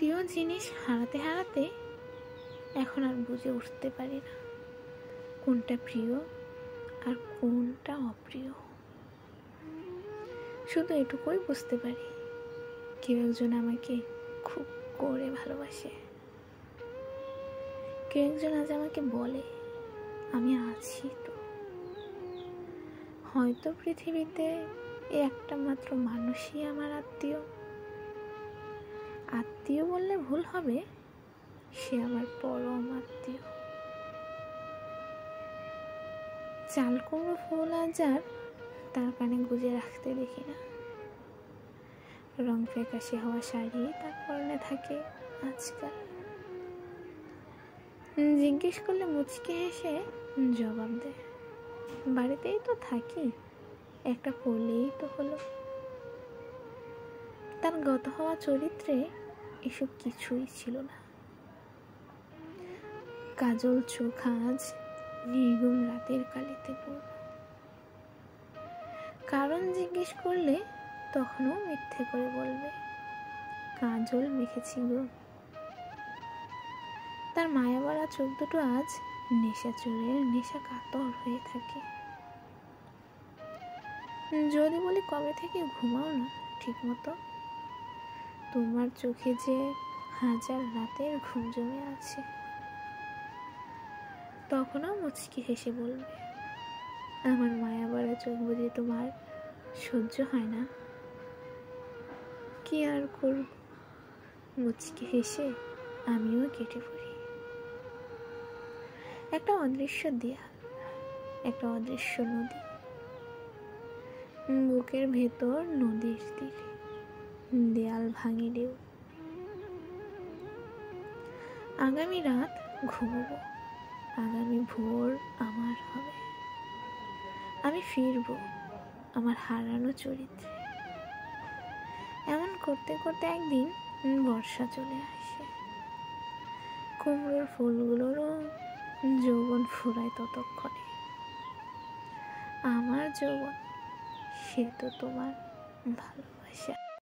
প্রিয় জিনিস হারাতে হারাতে এখন আর বুঝে উঠতে পারি না কোনটা প্রিয় আর কোনটা অপ্রিয়। শুধু এটুকুই বুঝতে পারি কেউ একজন আমাকে খুব করে ভালোবাসে, কেউ একজন আজ আমাকে বলে আমি আছি তো। হয়তো পৃথিবীতে একটা মাত্র মানুষই আমার আত্মীয়। আত্মীয় বললে ভুল হবে, সে আমার পরম আত্মীয়। চাল কুমড়ো ফুল আজ আর তার কানে গুজে রাখতে দেখি না। রং ফ্যাকাশে হওয়া শাড়ি তার পরনে থাকে আজকাল। জিজ্ঞেস করলে মুচকি হেসে জবাব দেয়, বাড়িতেই তো থাকি, একটা পড়লেই তো হলো। তার গত হওয়া চরিত্রে এসব কিছুই ছিল না। কাজল চোখ আজ নির্ঘুম রাতের কালিতে পড়ল। কারণ জিজ্ঞেস করলে তখনও মিথ্যে করে বলবে কাজল মেখেছি গো। তার মায়াভরা চোখ দুটো আজ নেশাচোরের নেশা কাতর হয়ে থাকে। যদি বলি কবে থেকে ঘুমাও না ঠিক মতো, তোমার চোখে যে হাজার রাতের ঘুম জমে আছে। তখনও মুচকি হেসে বলবে আমার মায়াভরা চোখ বুঝে তোমার সহ্য হয় না। কি আর করব, মুচকি হেসে আমিও কেটে পড়ি। একটা অদৃশ্য দেয়াল, একটা অদৃশ্য নদী, বুকের ভেতর নদীর তীরে দেয়াল ভাঙিলেও। আগামী রাত ঘুমবো, আগামী ভোর আমার হবে। আমি ফিরব আমার হারানো চরিত্রে। এমন করতে করতে একদিন বর্ষা চলে আসে। কুমড়োর ফুলগুলোরও যৌবন ফুরায় ততক্ষণে। আমার যৌবন সে তো তোমার ভালোবাসা।